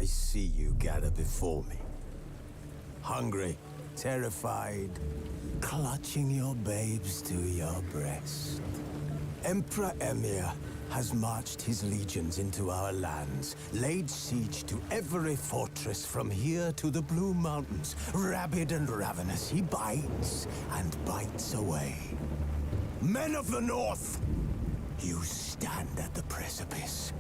I see you gather before me. Hungry, terrified, clutching your babes to your breast. Emperor Emir has marched his legions into our lands, laid siege to every fortress from here to the Blue Mountains. Rabid and ravenous, he bites and bites away. Men of the North, you stand at the precipice.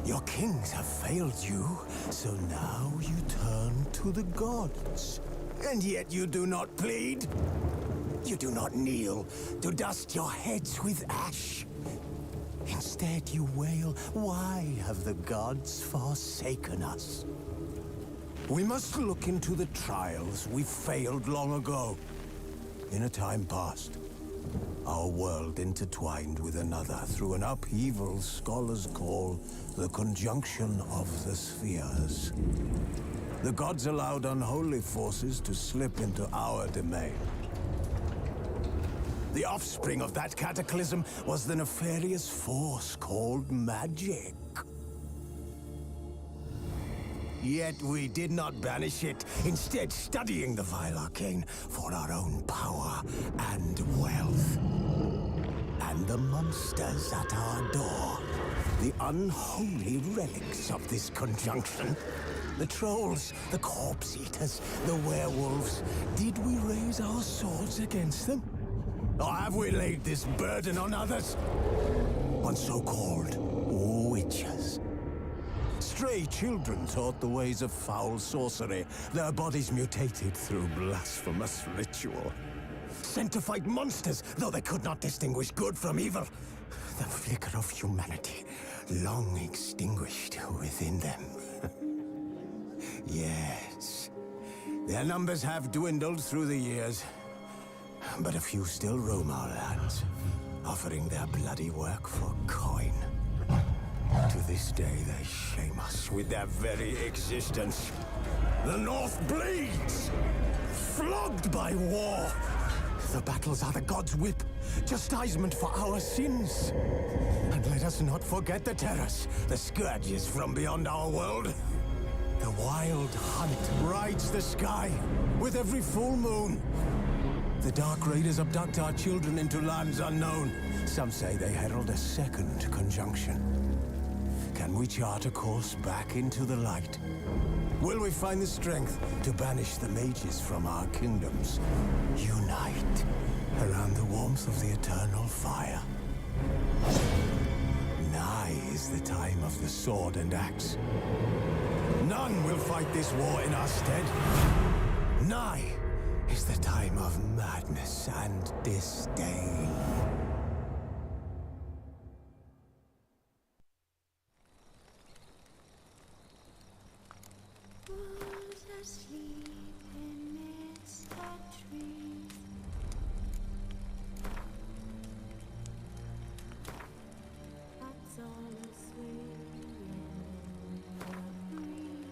Your kings have failed you, so now you turn to the gods. And yet you do not plead. You do not kneel to dust your heads with ash. Instead you wail, why have the gods forsaken us? We must look into the trials we failed long ago. In a time past, our world intertwined with another through an upheaval scholars call the conjunction of the spheres. The gods allowed unholy forces to slip into our domain. The offspring of that cataclysm was the nefarious force called magic. Yet we did not banish it, instead studying the vile arcane for our own power and wealth. And the monsters at our door, the unholy relics of this conjunction. The trolls, the corpse eaters, the werewolves. Did we raise our swords against them? Or have we laid this burden on others? On so-called witches. Stray children taught the ways of foul sorcery, their bodies mutated through blasphemous ritual. Sent to fight monsters, though they could not distinguish good from evil. The flicker of humanity, long extinguished within them. Yes, their numbers have dwindled through the years. But a few still roam our lands, offering their bloody work for coin. To this day, they shame us with their very existence. The North bleeds, flogged by war. The battles are the gods' whip, chastisement for our sins. And let us not forget the terrors, the scourges from beyond our world. The wild hunt rides the sky with every full moon. The Dark Raiders abduct our children into lands unknown. Some say they herald a second conjunction. Can we chart a course back into the light? Will we find the strength to banish the mages from our kingdoms? Unite around the warmth of the eternal fire. Nigh is the time of the sword and axe. None will fight this war in our stead. Nigh is the time of madness and disdain. Who's asleep amidst the trees? Cats all swaying in the breeze.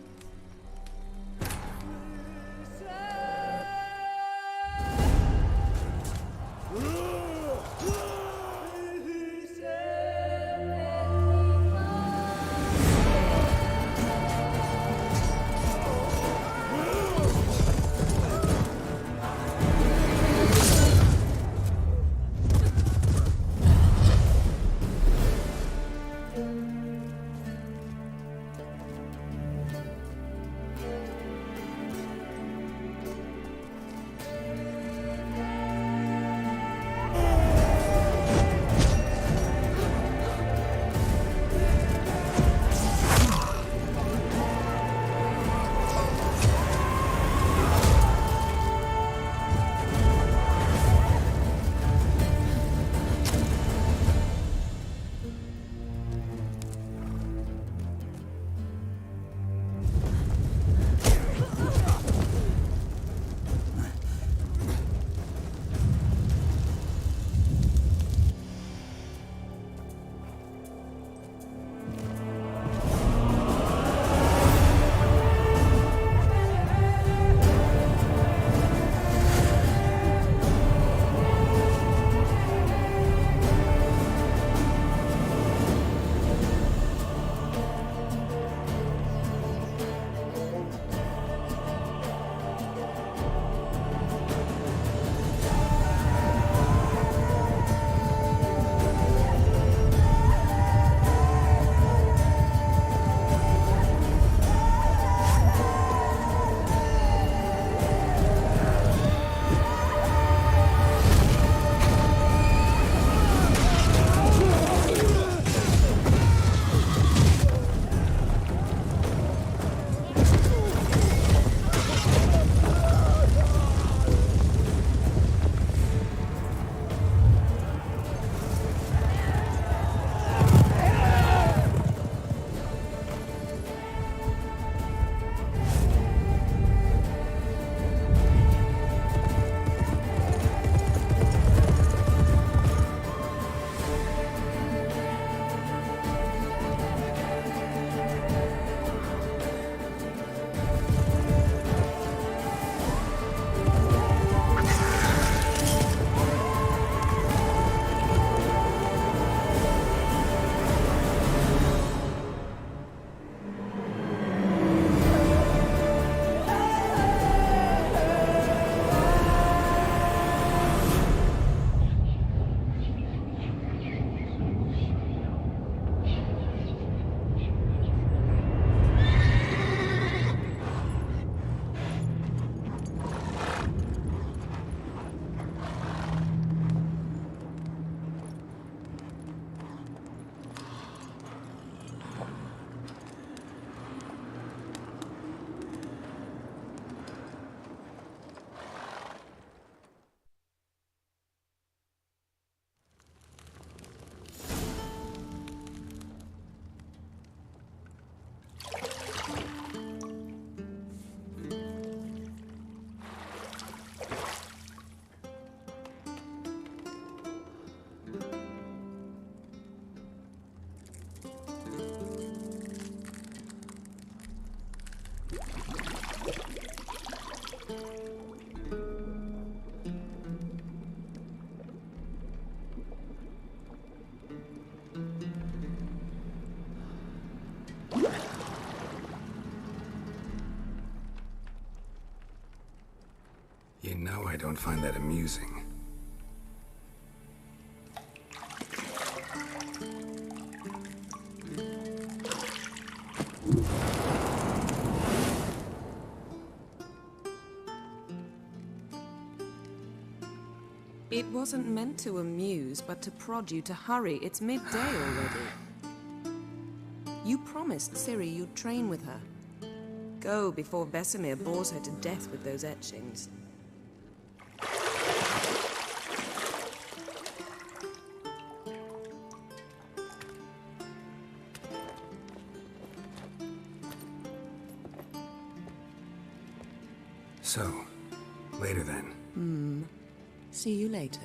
You know I don't find that amusing. It wasn't meant to amuse, but to prod you to hurry. It's midday already. You promised Ciri you'd train with her. Go before Vesemir bores her to death with those etchings. So, later then. See you later.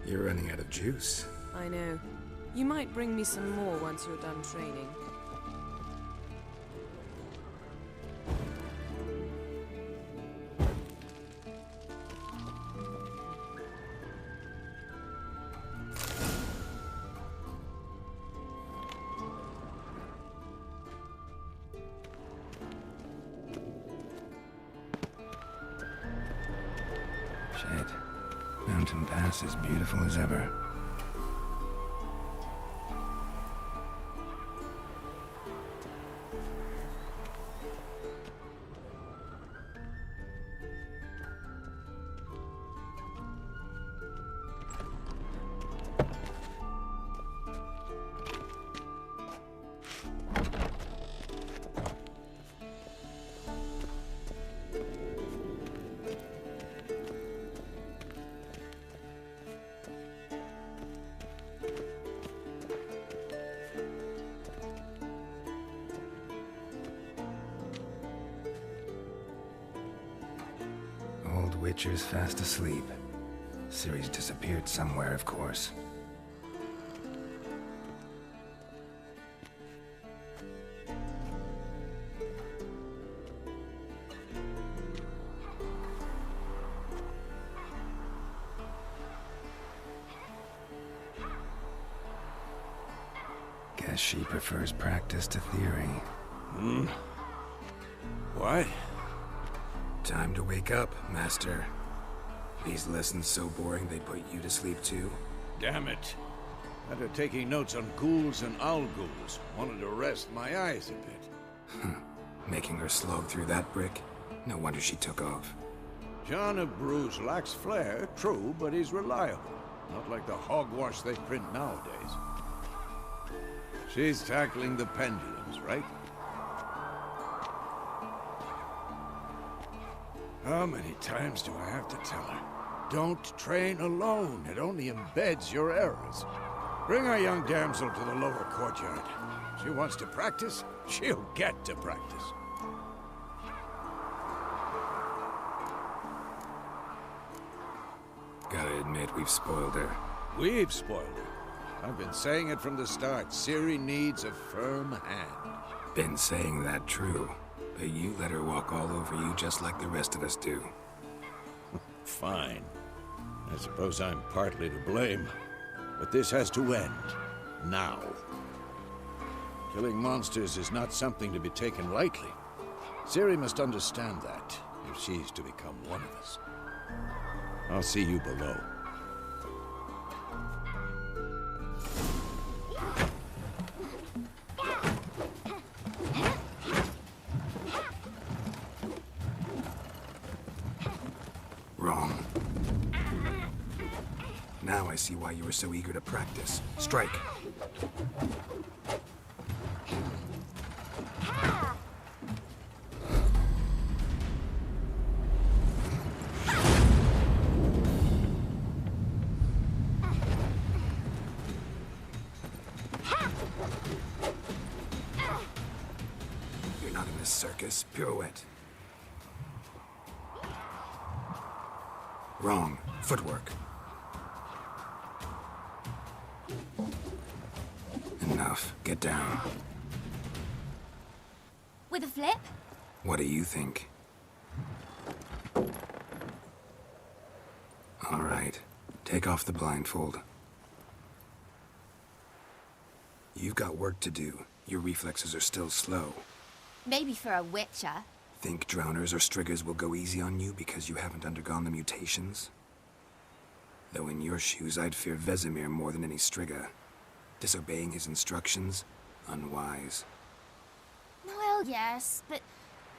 You're running out of juice. I know. You might bring me some more once you're done training. Shit. Mountain Pass is beautiful as ever. Witcher's fast asleep. Ciri's disappeared somewhere, of course. Guess she prefers practice to theory. What? Time to wake up, Master. These lessons so boring they put you to sleep too? Damn it. After taking notes on ghouls and owl-ghouls, wanted to rest my eyes a bit. Making her slog through that brick? No wonder she took off. John of Bruges lacks flair, true, but he's reliable. Not like the hogwash they print nowadays. She's tackling the pendulums, right? How many times do I have to tell her? Don't train alone. It only embeds your errors. Bring our young damsel to the lower courtyard. She wants to practice, she'll get to practice. Gotta admit, we've spoiled her. We've spoiled her. I've been saying it from the start. Ciri needs a firm hand. Been saying that true. But you let her walk all over you just like the rest of us do. Fine. I suppose I'm partly to blame. But this has to end. Now. Killing monsters is not something to be taken lightly. Ciri must understand that, if she's to become one of us. I'll see you below. Wrong. Now I see why you were so eager to practice. Strike. You're not in a circus. Pirouette. Wrong. Footwork. Enough. Get down. With a flip? What do you think? All right. Take off the blindfold. You've got work to do. Your reflexes are still slow. Maybe for a witcher. Think drowners or striggers will go easy on you because you haven't undergone the mutations? Though in your shoes, I'd fear Vesemir more than any strigger. Disobeying his instructions? Unwise. Well, yes, but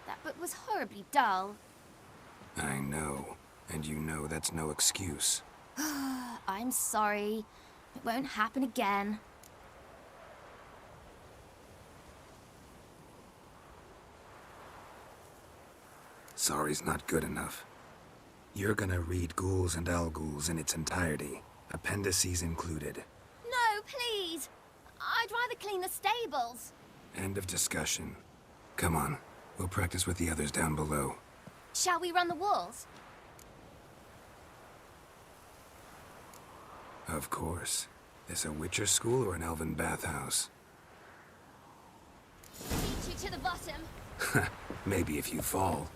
that book was horribly dull. I know. And you know that's no excuse. I'm sorry. It won't happen again. Sorry's not good enough. You're gonna read Ghouls and Al-Ghouls in its entirety, appendices included. No, please! I'd rather clean the stables. End of discussion. Come on, we'll practice with the others down below. Shall we run the walls? Of course. This a Witcher school or an elven bathhouse? Beat you to the bottom. Maybe if you fall.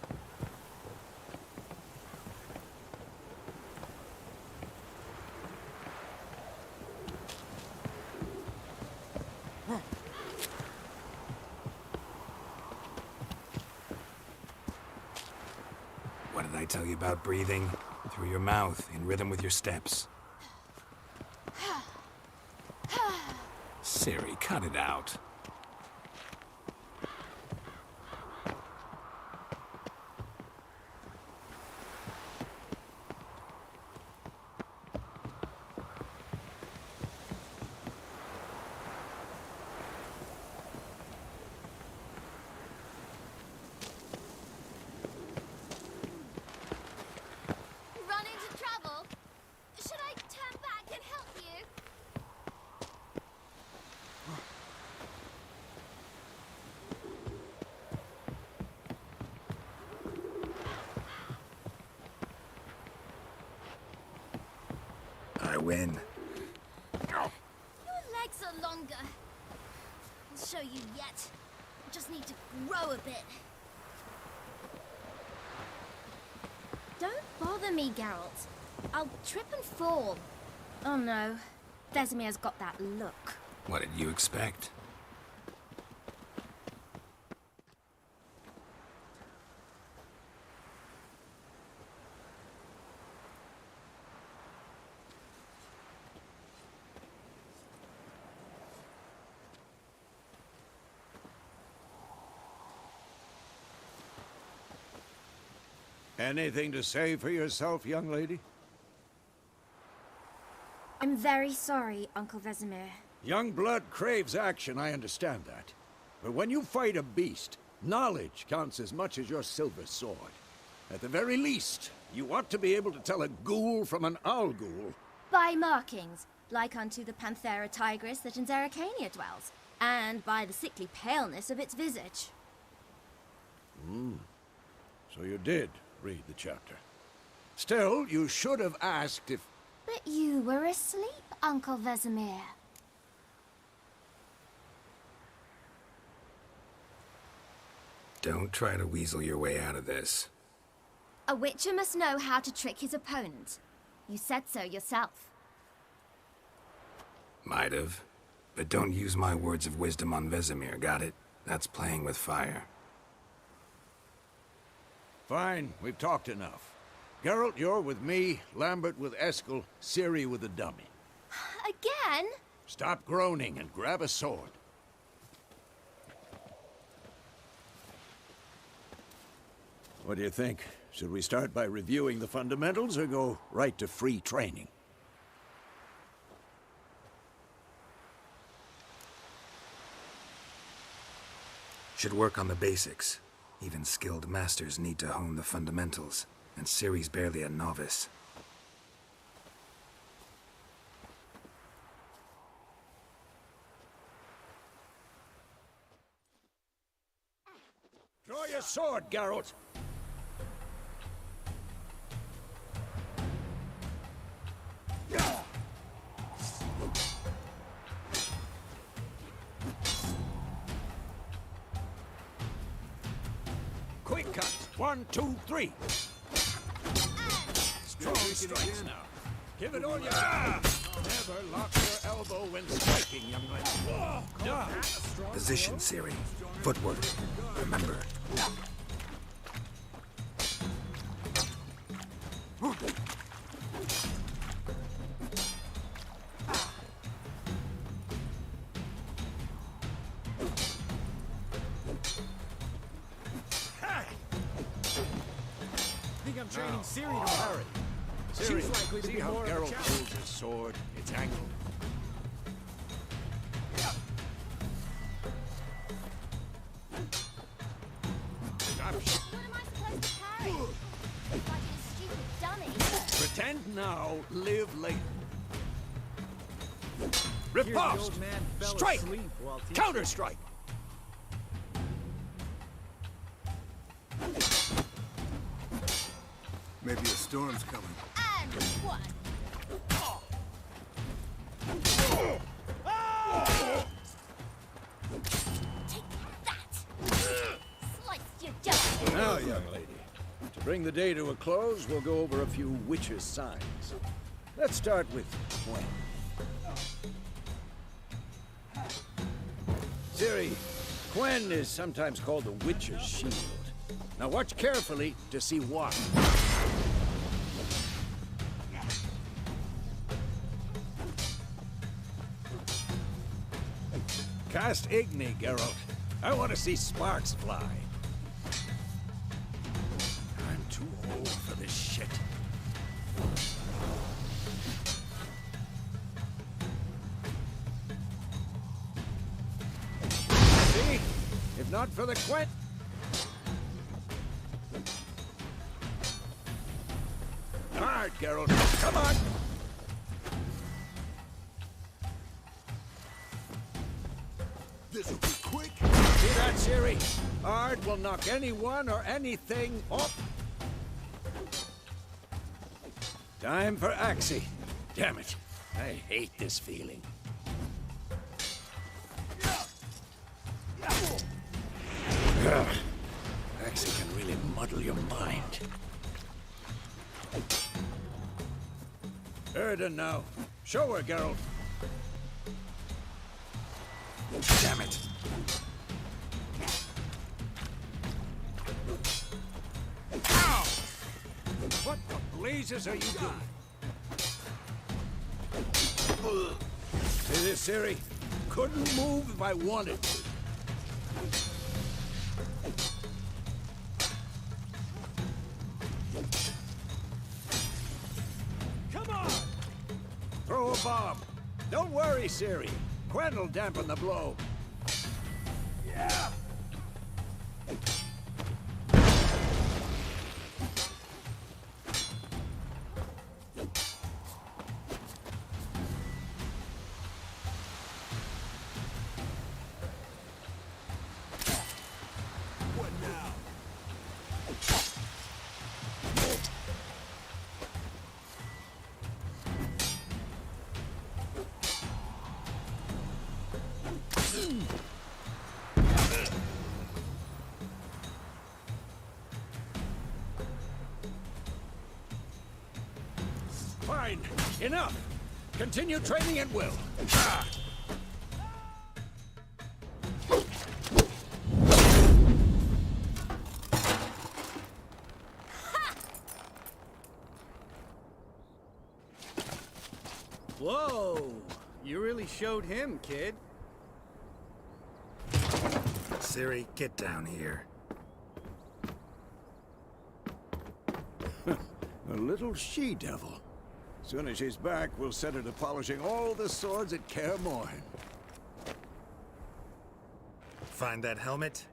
What did I tell you about breathing? Through your mouth, in rhythm with your steps. Ciri, cut it out. Run into trouble? Should I turn back and help you? I win. Your legs are longer. I'll show you yet. I just need to grow a bit. Don't bother me, Geralt. I'll trip and fall. Oh no. Vesemir's got that look. What did you expect? Anything to say for yourself, young lady? I'm very sorry, Uncle Vesemir. Young blood craves action, I understand that. But when you fight a beast, knowledge counts as much as your silver sword. At the very least, you ought to be able to tell a ghoul from an owl-ghoul. By markings, like unto the Panthera tigris that in Zerrikania dwells, and by the sickly paleness of its visage. So you did read the chapter. Still, you should have asked if... But you were asleep, Uncle Vesemir. Don't try to weasel your way out of this. A witcher must know how to trick his opponent. You said so yourself. Might have. But don't use my words of wisdom on Vesemir, got it? That's playing with fire. Fine, we've talked enough. Geralt, you're with me, Lambert with Eskel, Ciri with the dummy. Again? Stop groaning and grab a sword. What do you think? Should we start by reviewing the fundamentals or go right to free training? Should work on the basics. Even skilled masters need to hone the fundamentals, and Ciri's barely a novice. Draw your sword, Geralt! Quick cut! 1, 2, 3! Strong strikes now. Give it all you got! Never lock your elbow when striking, young man. Position, Ciri. Footwork. Remember. I think I'm training Ciri to Harry. She's Ciri, likely to see be how more of a Geralt challenge. holds his sword? It's angled. Stop What am I supposed to carry? Like a stupid dummy. Pretend now, live later. Here the Riposte! old man fell Strike! asleep while teaching. Counter-strike! Maybe a storm's coming. And one. Take that! Slice your jaw. Now, young lady, to bring the day to a close, we'll go over a few witches' signs. Let's start with Gwen. Ciri, Gwen is sometimes called the witch's shield. Now watch carefully to see why. Cast Igni, Geralt. I want to see sparks fly. I'm too old for this shit. See? If not for the Quent. Hard, Geralt. Come on! This'll be quick. See that, Ciri? Ard will knock anyone or anything off. Time for Axie. Damn it. I hate this feeling. Ugh. Axie can really muddle your mind. Erden now. Show her, Geralt. Damn it. Ow! What the blazes are you doing? See this, Ciri? Couldn't move if I wanted to. Come on! Throw a bomb. Don't worry, Ciri. Gwen'll dampen the blow. Yeah! What now? Fine. Enough. Continue training at will. Ah. Whoa! You really showed him, kid. Ciri, get down here. A little she-devil. Soon as she's back, we'll set her to polishing all the swords at Kaer Morhen. Find that helmet?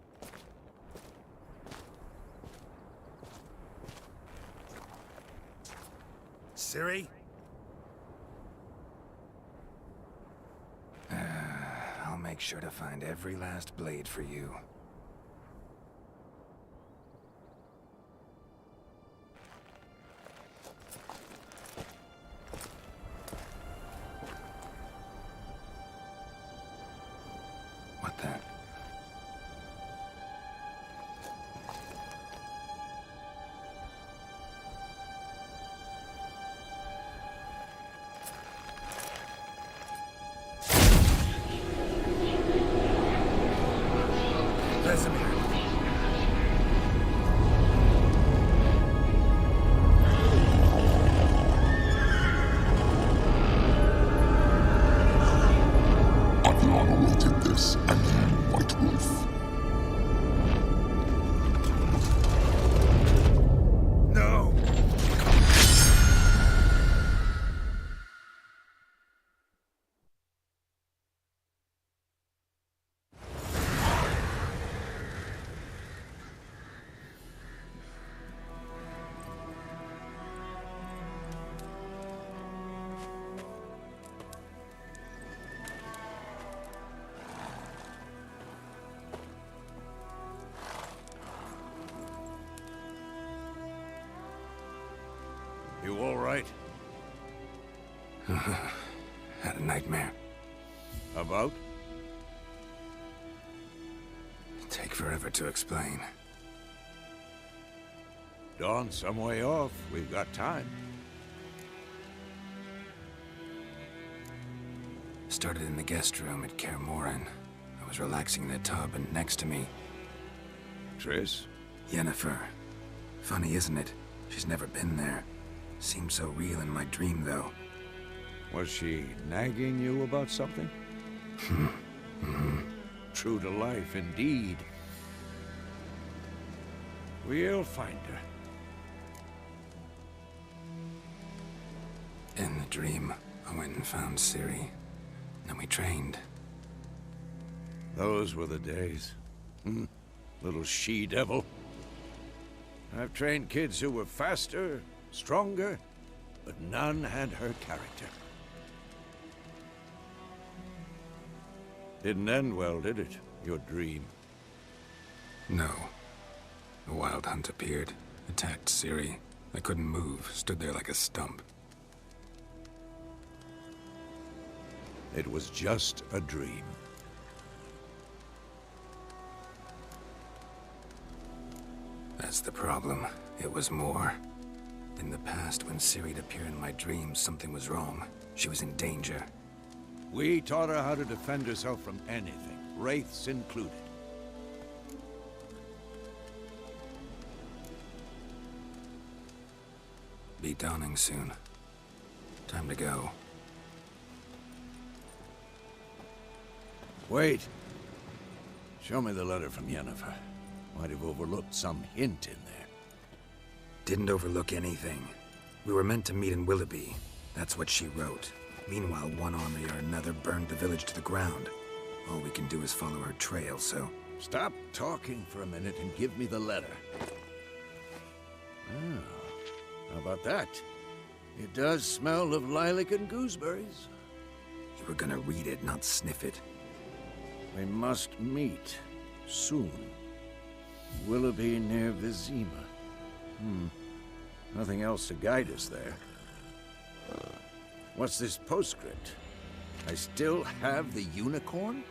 Ciri? I'll make sure to find every last blade for you. What the? Vesemir. Adriana wanted this, and you, White Wolf. No! You all right? Had a nightmare. About? Take forever to explain. Dawn's some way off. We've got time. Started in the guest room at Kaer Morhen. I was relaxing in the tub, and next to me, Triss? Yennefer. Funny, isn't it? She's never been there. Seemed so real in my dream, though. Was she nagging you about something? True to life, indeed. We'll find her. In the dream, I went and found Ciri. Then we trained. Those were the days. Little she-devil. I've trained kids who were faster, stronger, but none had her character. Didn't end well, did it? Your dream? No. A wild hunt appeared, attacked Ciri. I couldn't move, stood there like a stump. It was just a dream. That's the problem. It was more. In the past, when Ciri'd appear in my dreams, something was wrong. She was in danger. We taught her how to defend herself from anything, wraiths included. Be dawning soon. Time to go. Wait. Show me the letter from Yennefer. Might have overlooked some hint in there. Didn't overlook anything. We were meant to meet in Willoughby. That's what she wrote. Meanwhile, one army or another burned the village to the ground. All we can do is follow her trail, so... Stop talking for a minute and give me the letter. Ah, how about that? It does smell of lilac and gooseberries. You were gonna read it, not sniff it. We must meet. Soon. Willoughby near Vizima. Nothing else to guide us there. What's this postscript? I still have the unicorn?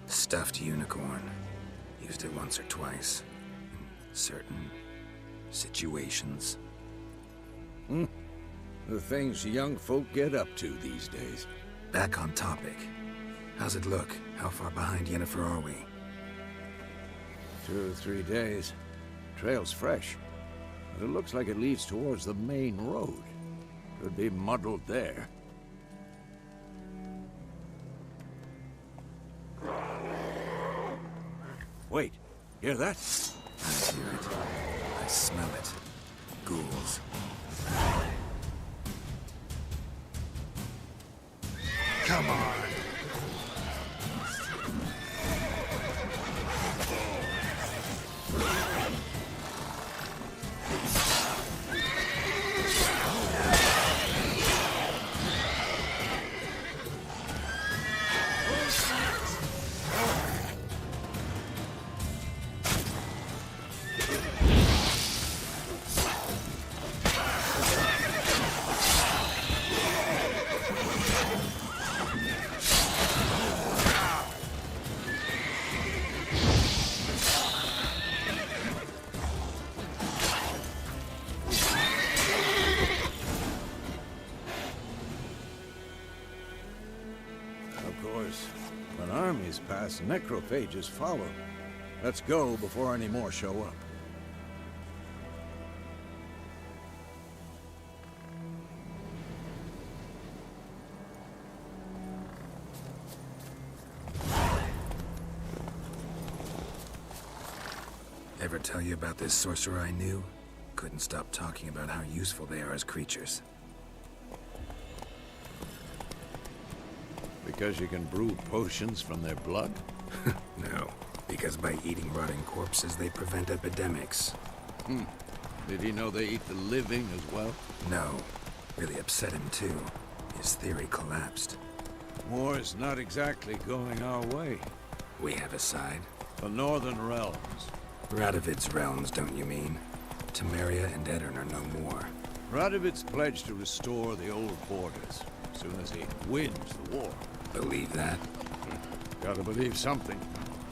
Stuffed unicorn. Used it once or twice. In certain situations. The things young folk get up to these days. Back on topic. How's it look? How far behind Yennefer are we? 2 or 3 days. Trail's fresh. But it looks like it leads towards the main road. Could be muddled there. Wait, hear that? I hear it. I smell it. Ghouls. Come on. When armies pass, necrophages follow. Let's go before any more show up. Ever tell you about this sorcerer I knew? Couldn't stop talking about how useful they are as creatures. Because you can brew potions from their blood? No, because by eating rotting corpses, they prevent epidemics. Did he know they eat the living as well? No. Really upset him, too. His theory collapsed. War's not exactly going our way. We have a side. The Northern Realms. Radovid's realms, don't you mean? Temeria and Edirn are no more. Radovid's pledged to restore the old borders, as soon as he wins the war. Believe that? Gotta believe something.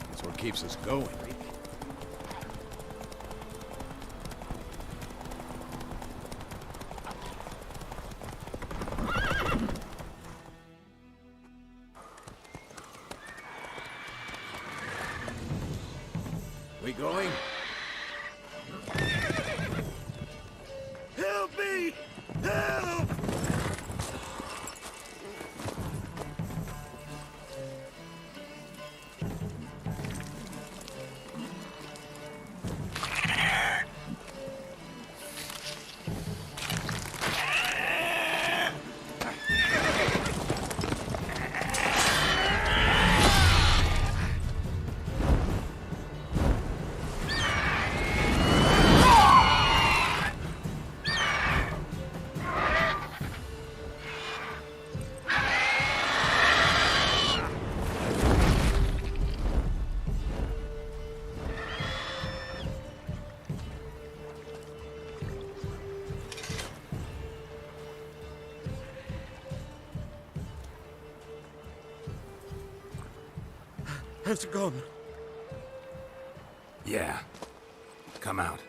That's what keeps us going. We going? Help me! Help! Has it gone? Yeah. Come out.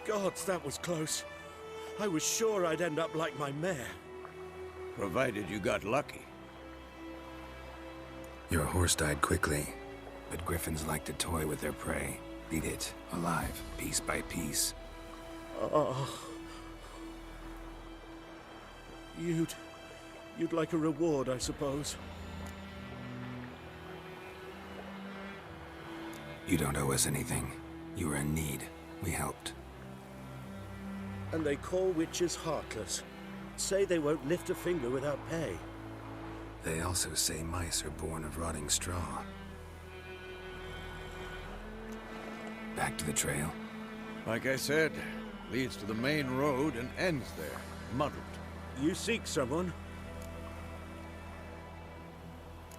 Gods, that was close. I was sure I'd end up like my mare. Provided you got lucky. Your horse died quickly, but griffins like to toy with their prey. Eat it, alive, piece by piece. You'd like a reward, I suppose. You don't owe us anything. You were in need. We helped. And they call witches heartless. Say they won't lift a finger without pay. They also say mice are born of rotting straw. Back to the trail. Like I said, leads to the main road and ends there, muddled. You seek someone?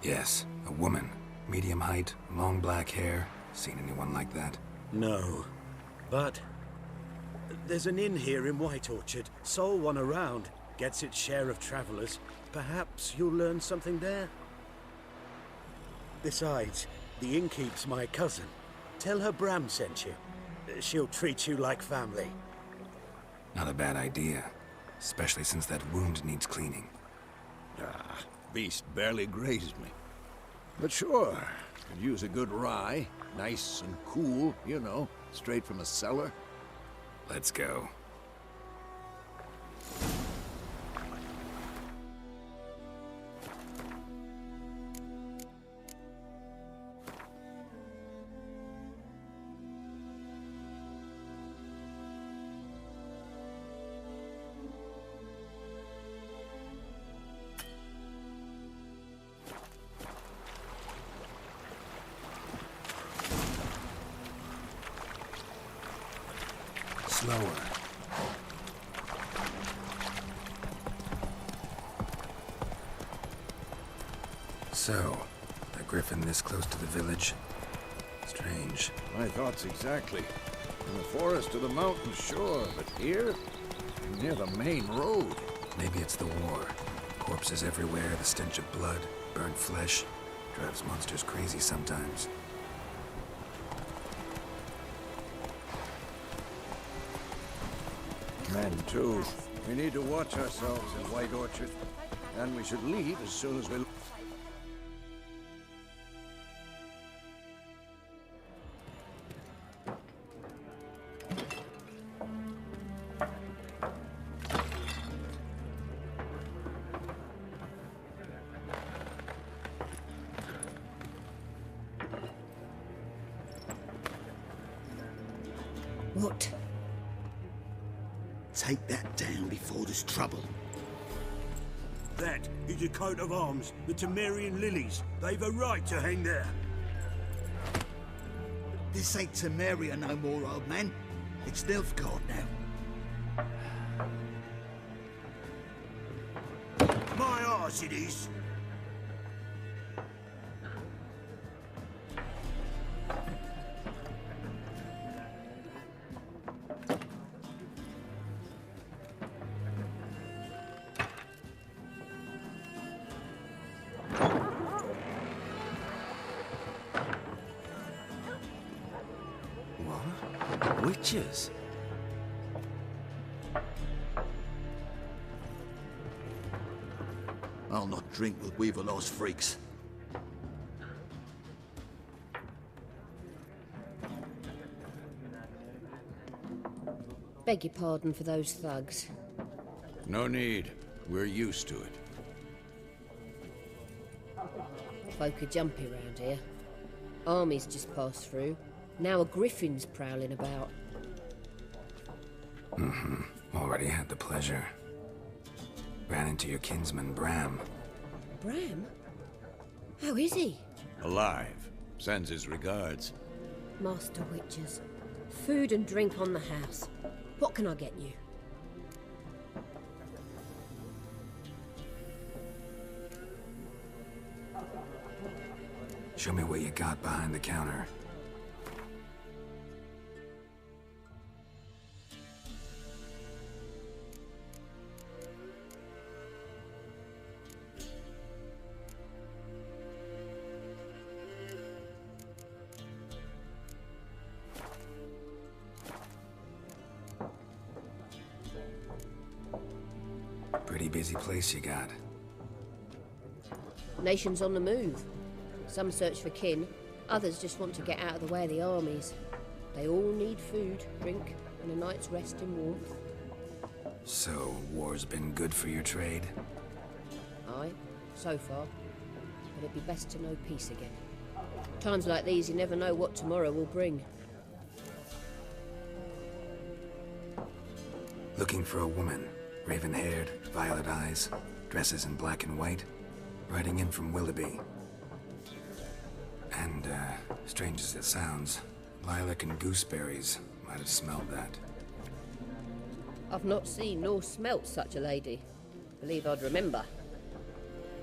Yes, a woman. Medium height, long black hair. Seen anyone like that? No. But there's an inn here in White Orchard. Sole one around. Gets its share of travelers. Perhaps you'll learn something there? Besides, the innkeep's my cousin. Tell her Bram sent you. She'll treat you like family. Not a bad idea. Especially since that wound needs cleaning. Beast barely grazed me. But sure, could use a good rye. Nice and cool, you know, straight from a cellar. Let's go. Slower. So, a griffin this close to the village? Strange. My thoughts exactly. In the forest or the mountain, sure, but here? Near the main road. Maybe it's the war. Corpses everywhere, the stench of blood, burnt flesh. Drives monsters crazy sometimes. Men, too. We need to watch ourselves in White Orchard. And we should leave as soon as we... What? Take that down before there's trouble. That is a coat of arms, the Temerian lilies. They've a right to hang there. This ain't Temeria no more, old man. It's Nilfgaard now. My arse it is. Witches? I'll not drink with Weaverlaw's freaks. Beg your pardon for those thugs. No need. We're used to it. Folk are jumpy round here. Armies just passed through. Now a griffin's prowling about. Already had the pleasure. Ran into your kinsman, Bram. Bram? How is he? Alive. Sends his regards. Master Witches. Food and drink on the house. What can I get you? Show me what you got behind the counter. Pretty busy place you got. Nations on the move. Some search for kin, others just want to get out of the way of the armies. They all need food, drink, and a night's rest in warmth. So, war's been good for your trade? Aye, so far. But it'd be best to know peace again. Times like these, you never know what tomorrow will bring. Looking for a woman. Raven-haired, violet eyes, dresses in black and white. Riding in from Willoughby. And, strange as it sounds, lilac and gooseberries might have smelled that. I've not seen nor smelt such a lady. Believe I'd remember.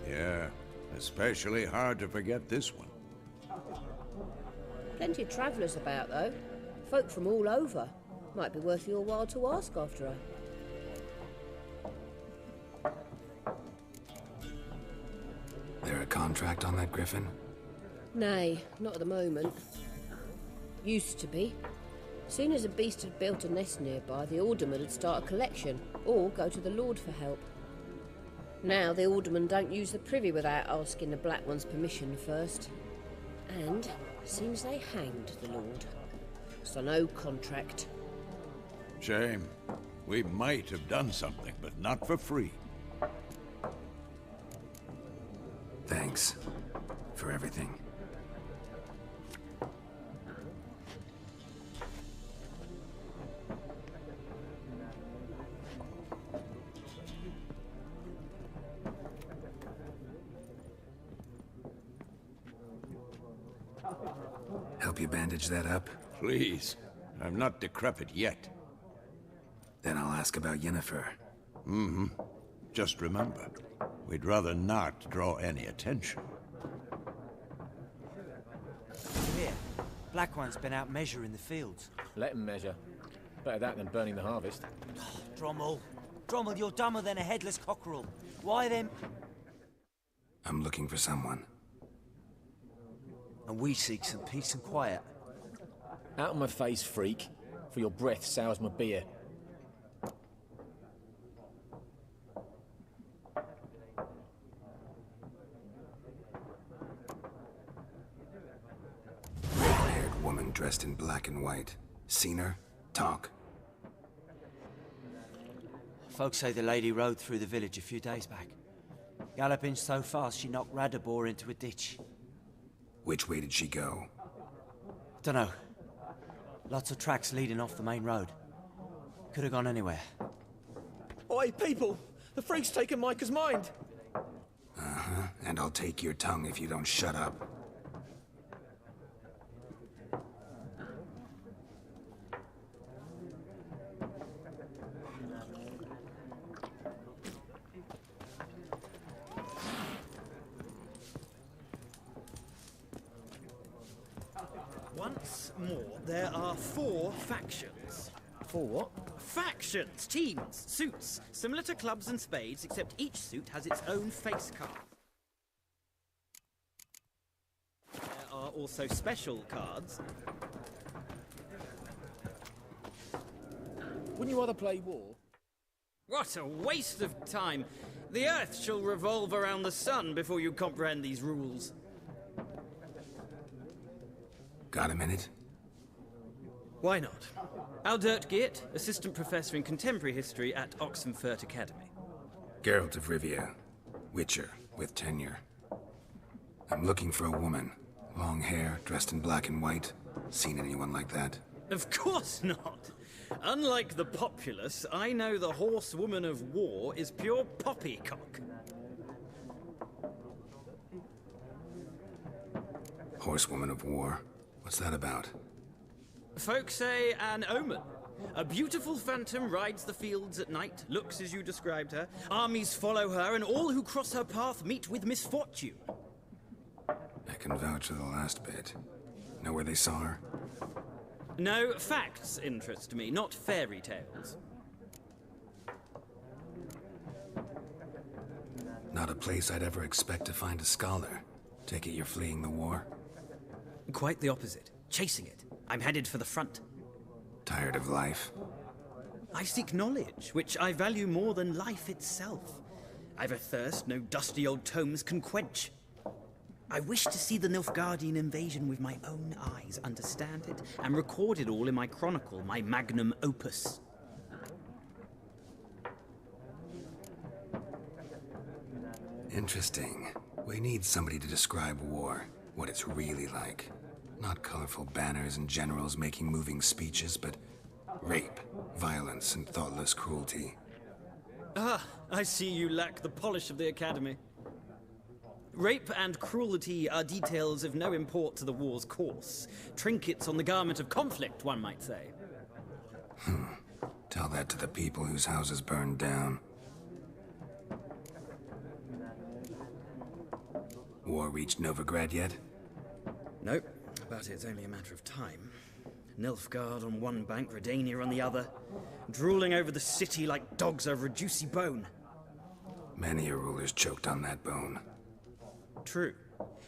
Yeah, especially hard to forget this one. Plenty of travellers about, though. Folk from all over. Might be worth your while to ask after her. There a contract on that griffin? Nay, not at the moment. Used to be. Soon as a beast had built a nest nearby, the alderman would start a collection, or go to the lord for help. Now the aldermen don't use the privy without asking the Black One's permission first. And seems they hanged the Lord. So no contract. Shame. We might have done something, but not for free. Thanks for everything. Help you bandage that up? Please. I'm not decrepit yet. Then I'll ask about Yennefer. Mm-hmm. Just remember, we'd rather not draw any attention. Here, Black One's been out measuring the fields. Let him measure. Better that than burning the harvest. Drommel. Drommel, you're dumber than a headless cockerel. Why then? I'm looking for someone. And we seek some peace and quiet. Out of my face, freak. For your breath sours my beer. Red-haired woman dressed in black and white. Seen her? Talk. Folks say the lady rode through the village a few days back. Galloping so fast she knocked Radabor into a ditch. Which way did she go? Dunno. Lots of tracks leading off the main road. Could have gone anywhere. Oi, people! The freak's taken Micah's mind! Uh-huh. And I'll take your tongue if you don't shut up. Once more, there are 4 factions. 4 what? Factions, teams, suits, similar to clubs and spades, except each suit has its own face card. There are also special cards. Wouldn't you rather play war? What a waste of time! The Earth shall revolve around the sun before you comprehend these rules. Got a minute? Why not? Aldert Geert, Assistant Professor in Contemporary History at Oxenfurt Academy. Geralt of Rivia. Witcher, with tenure. I'm looking for a woman. Long hair, dressed in black and white. Seen anyone like that? Of course not! Unlike the populace, I know the horsewoman of war is pure poppycock. Horsewoman of war? What's that about? Folk say an omen. A beautiful phantom rides the fields at night, looks as you described her. Armies follow her, and all who cross her path meet with misfortune. I can vouch for the last bit. Know where they saw her? No, facts interest me, not fairy tales. Not a place I'd ever expect to find a scholar. Take it you're fleeing the war? Quite the opposite. Chasing it. I'm headed for the front. Tired of life? I seek knowledge, which I value more than life itself. I've a thirst no dusty old tomes can quench. I wish to see the Nilfgaardian invasion with my own eyes, understand it, and record it all in my chronicle, my magnum opus. Interesting. We need somebody to describe war, what it's really like. Not colorful banners and generals making moving speeches, but rape, violence, and thoughtless cruelty. Ah, I see you lack the polish of the Academy. Rape and cruelty are details of no import to the war's course. Trinkets on the garment of conflict, one might say. Tell that to the people whose houses burned down. War reached Novigrad yet? Nope, but it's only a matter of time. Nilfgaard on one bank, Redania on the other, drooling over the city like dogs over a juicy bone. Many a ruler's choked on that bone. True.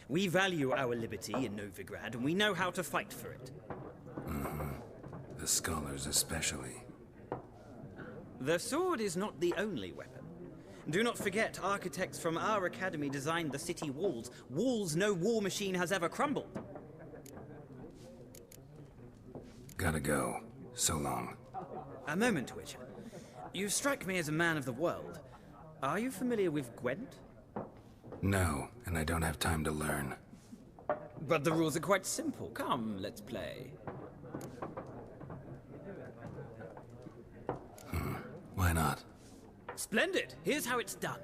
We value our liberty in Novigrad, and we know how to fight for it. The scholars especially. The sword is not the only weapon. Do not forget, architects from our academy designed the city walls. Walls no war machine has ever crumbled. Gotta go. So long. A moment, Witcher. You strike me as a man of the world. Are you familiar with Gwent? No, and I don't have time to learn. But the rules are quite simple. Come, let's play. Why not? Splendid! Here's how it's done.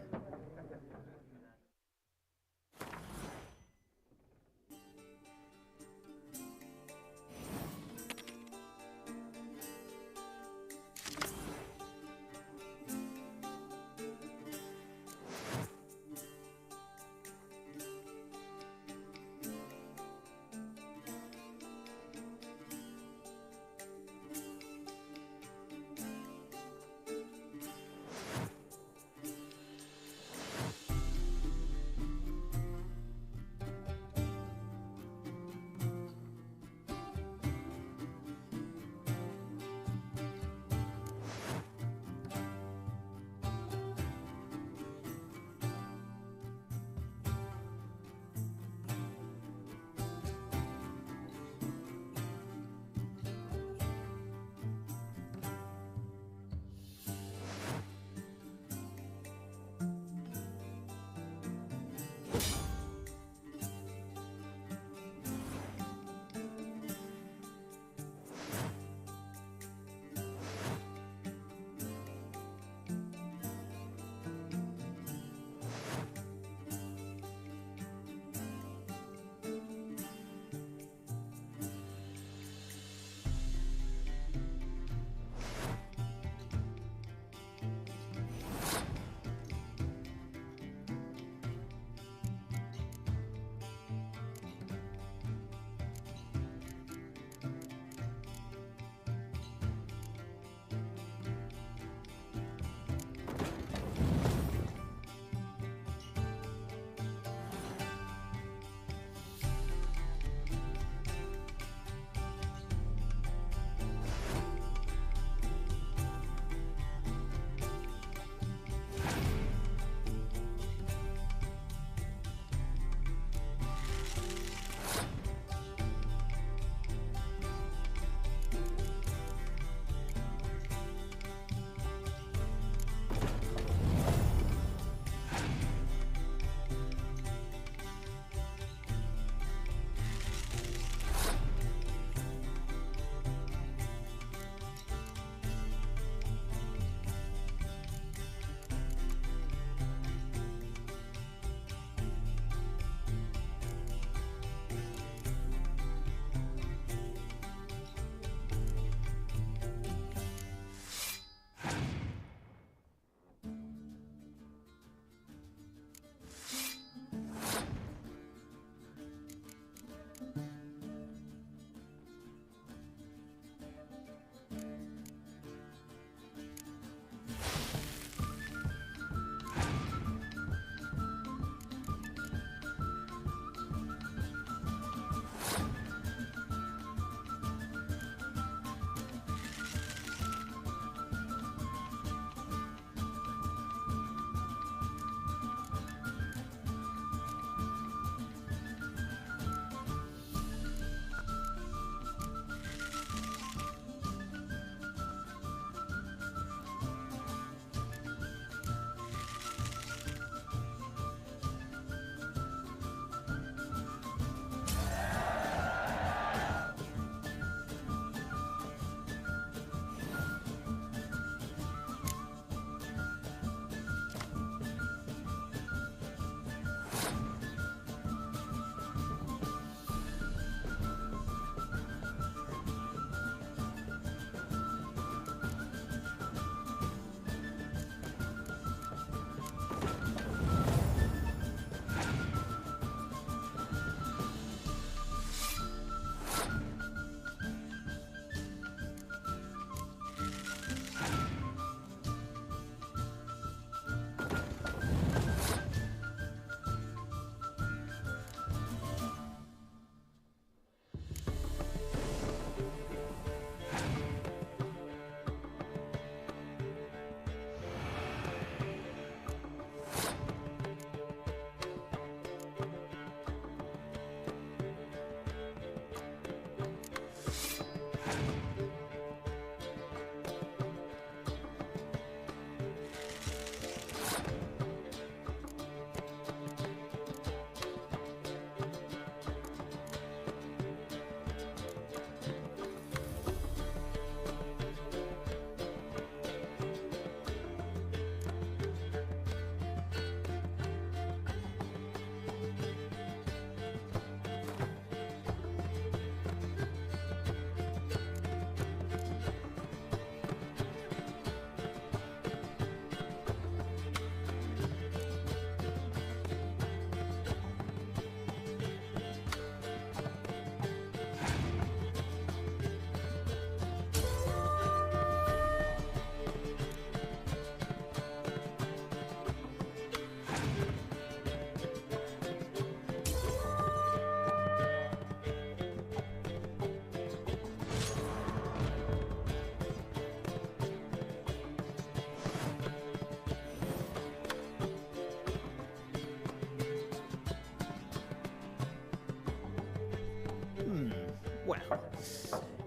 Well,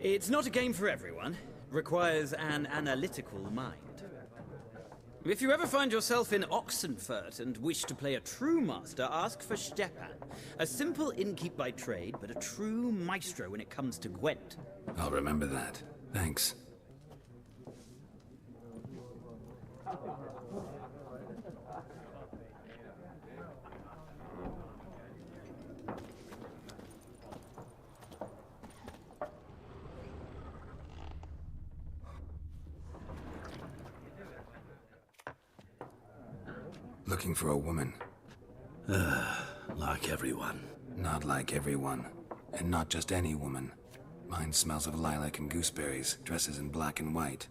it's not a game for everyone. Requires an analytical mind. If you ever find yourself in Oxenfurt and wish to play a true master, ask for Stepan. A simple innkeep by trade, but a true maestro when it comes to Gwent. I'll remember that. Thanks. Looking for a woman. Like everyone. Not like everyone. And not just any woman. Mine smells of lilac and gooseberries, dresses in black and white.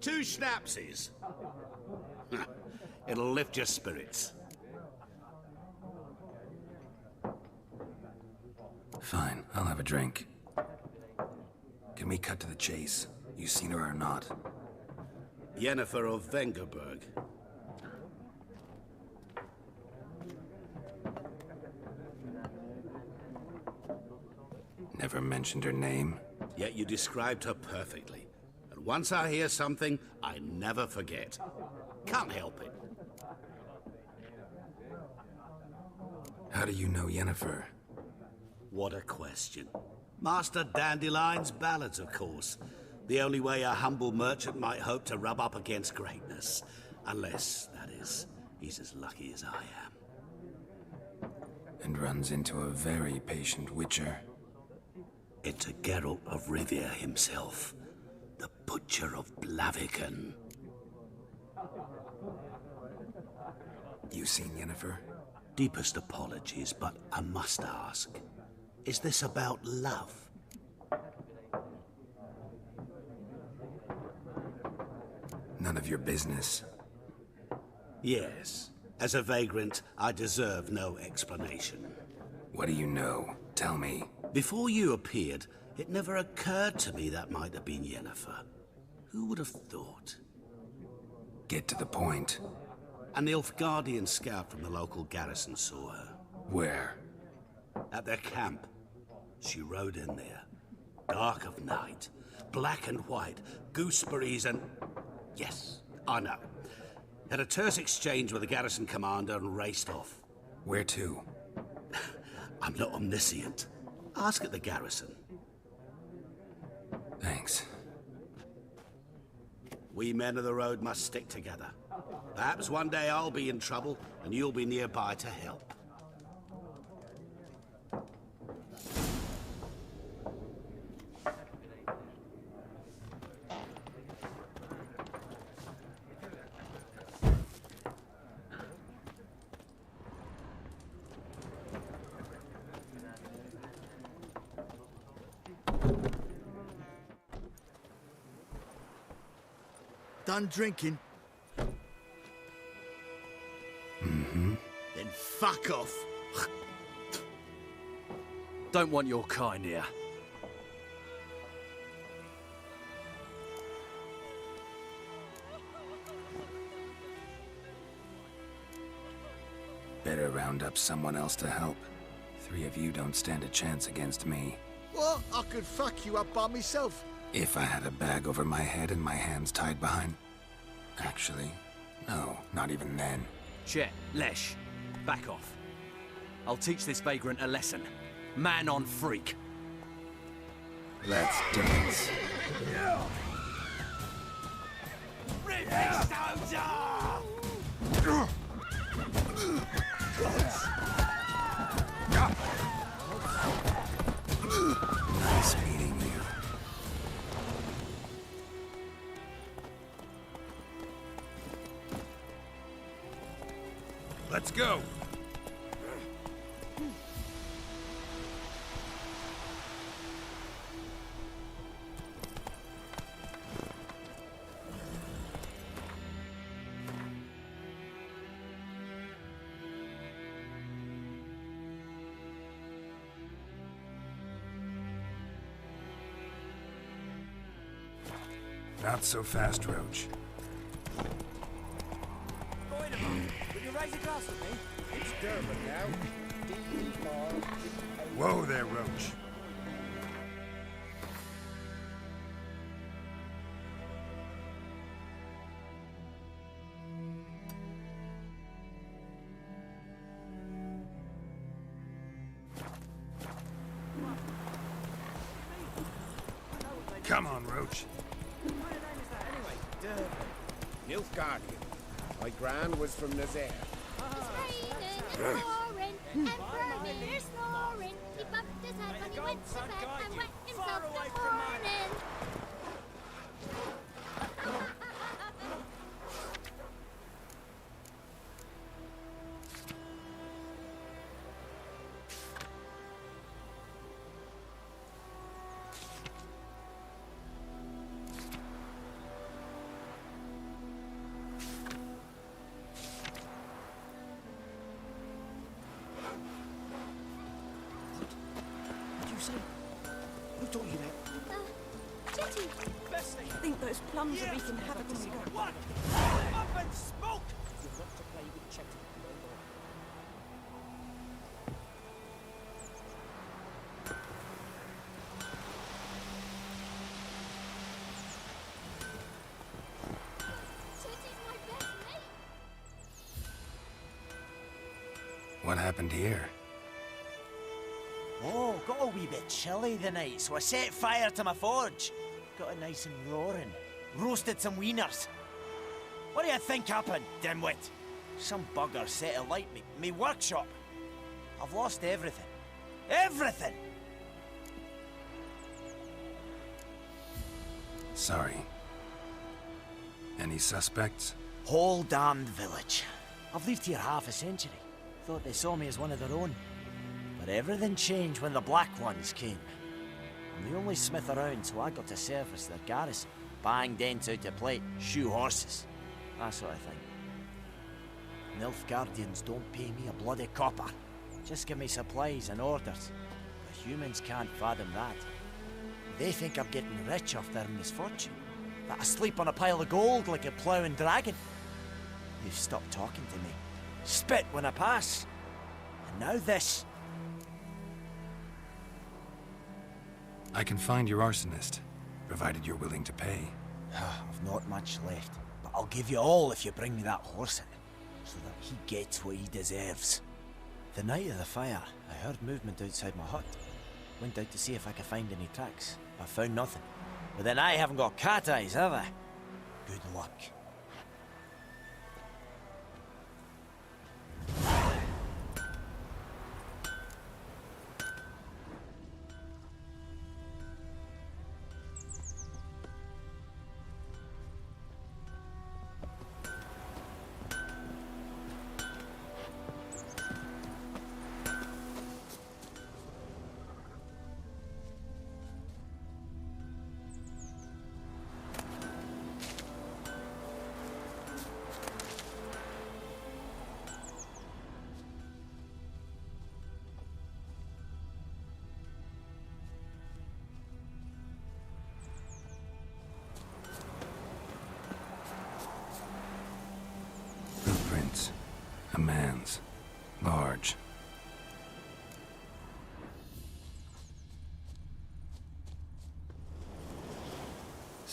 2 schnapsies. It'll lift your spirits. Fine, I'll have a drink. Can we cut to the chase? You seen her or not? Yennefer of Vengerberg. Never mentioned her name? Yet you described her perfectly. And once I hear something, I never forget. Can't help it. How do you know Yennefer? What a question. Master Dandelion's ballads, of course. The only way a humble merchant might hope to rub up against greatness. Unless, that is, he's as lucky as I am. And runs into a very patient witcher. It's a Geralt of Rivia himself. The Butcher of Blaviken. You seen Yennefer? Deepest apologies, but I must ask. Is this about love? None of your business. Yes. As a vagrant, I deserve no explanation. What do you know? Tell me. Before you appeared, it never occurred to me that might have been Yennefer. Who would have thought? Get to the point. A Nilfgaardian scout from the local garrison saw her. Where? At their camp. She rode in there. Dark of night. Black and white. Gooseberries and... Yes, I know. Had a terse exchange with the garrison commander and raced off. Where to? I'm not omniscient. Ask at the garrison. Thanks. We men of the road must stick together. Perhaps one day I'll be in trouble, and you'll be nearby to help. Done drinking? Mm-hmm. Then fuck off. Don't want your kind here. Better round up someone else to help. 3 of you don't stand a chance against me. What? I could fuck you up by myself. If I had a bag over my head and my hands tied behind... Actually, no, not even then. Chet, Lesh, back off. I'll teach this vagrant a lesson. Man on freak. Let's dance. Nice meeting you. Let's go. Not so fast, Roach. Wait a moment. Will you raise a glass with me? It's Durban now. Whoa there, Roach. Come on, Roach. Nilfgaardian. My gran was from Nazaire. It's raining, it's pouring, and Vermeer snoring. He bumped his head when he went to bed and wet himself in the morning. Who taught you that? Jetty. I think those plums are wreaking havoc on the garden. What? Up and smoke! You're not to play with Chetty. Jetty's my best mate. What happened here? Oh, got a wee bit chilly the night, so I set fire to my forge. Got it nice and roaring. Roasted some wieners. What do you think happened, dimwit? Some bugger set alight me workshop. I've lost everything. Everything! Sorry. Any suspects? Whole damned village. I've lived here half a century. Thought they saw me as one of their own. But everything changed when the Black Ones came. I'm the only smith around, so I got to service their garrison. Bang dents out of plate, shoe horses. That sort of thing. Nilfgaardians don't pay me a bloody copper. Just give me supplies and orders. The humans can't fathom that. They think I'm getting rich off their misfortune. That I sleep on a pile of gold like a ploughing dragon. They've stopped talking to me. Spit when I pass. And now this. I can find your arsonist, provided you're willing to pay. I've not much left, but I'll give you all if you bring me that horse in, so that he gets what he deserves. The night of the fire, I heard movement outside my hut. Went out to see if I could find any tracks. I found nothing. But then I haven't got cat eyes, have I? Good luck.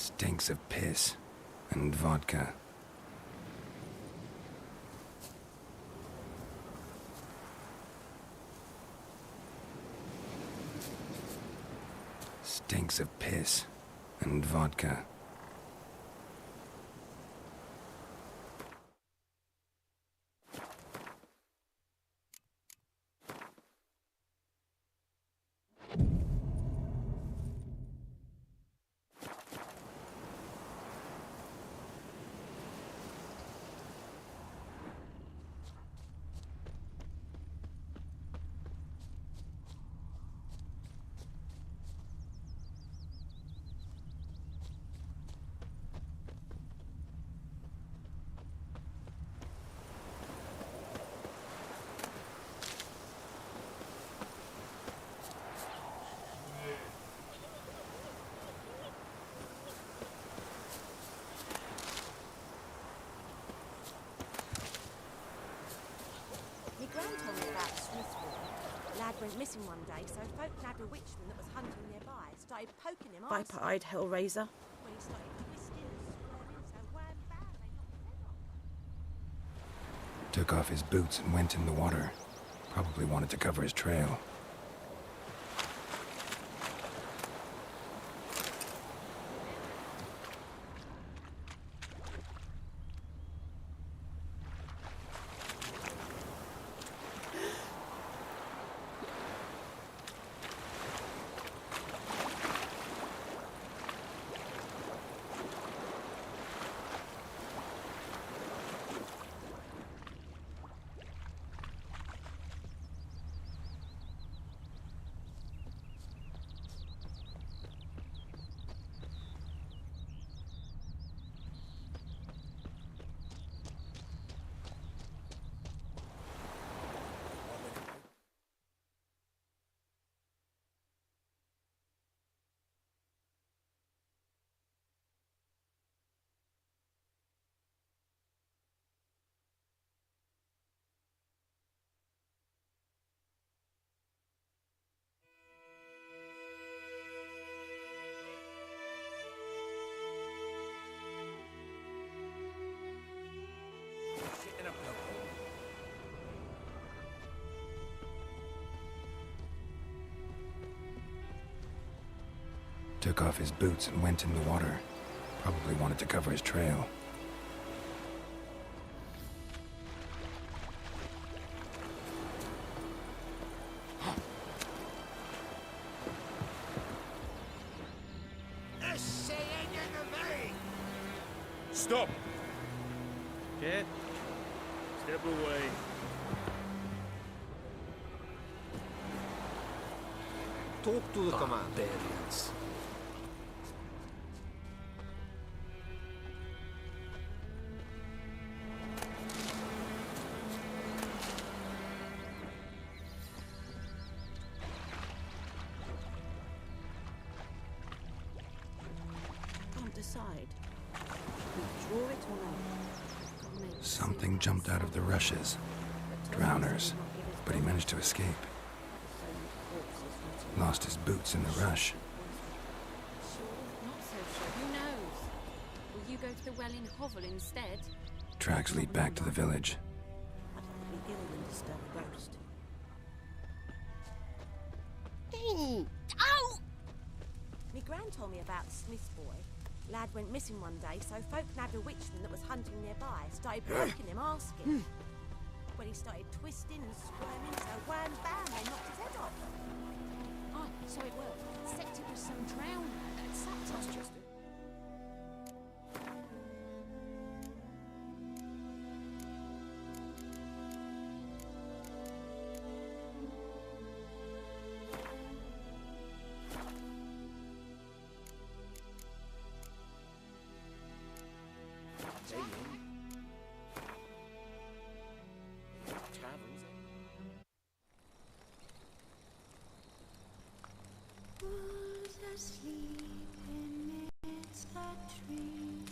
Stinks of piss and vodka. Stinks of piss and vodka. Gran told me about Smith's boy. Lad went missing one day, so folk nabbed a witchman that was hunting nearby. Started poking him. Viper-eyed Hellraiser. When he started twisting and squirming, so wham bam, they knocked his head off. Took off his boots and went in the water. Probably wanted to cover his trail. Took off his boots and went in the water. Probably wanted to cover his trail. Stop! Cat, step away. Talk to the barbarians. Can't decide. Withdraw it or no? Something jumped out of the rushes. Drowners. But he managed to escape. Lost his boots in the rush. Not so sure. Who knows? Will you go to the well in Hovel instead? Tracks lead back to the village. I'd rather be ill than disturb a ghost. Ow! Me gran told me about Smith's boy. Lad went missing one day, so folk nabbed a witchman that was hunting nearby. Started poking him, asking. When he started twisting and squirming, so wham bam, they knocked his head off. Oh, so it worked. Except it was some drowned man that sat on just Who's asleep amidst a tree?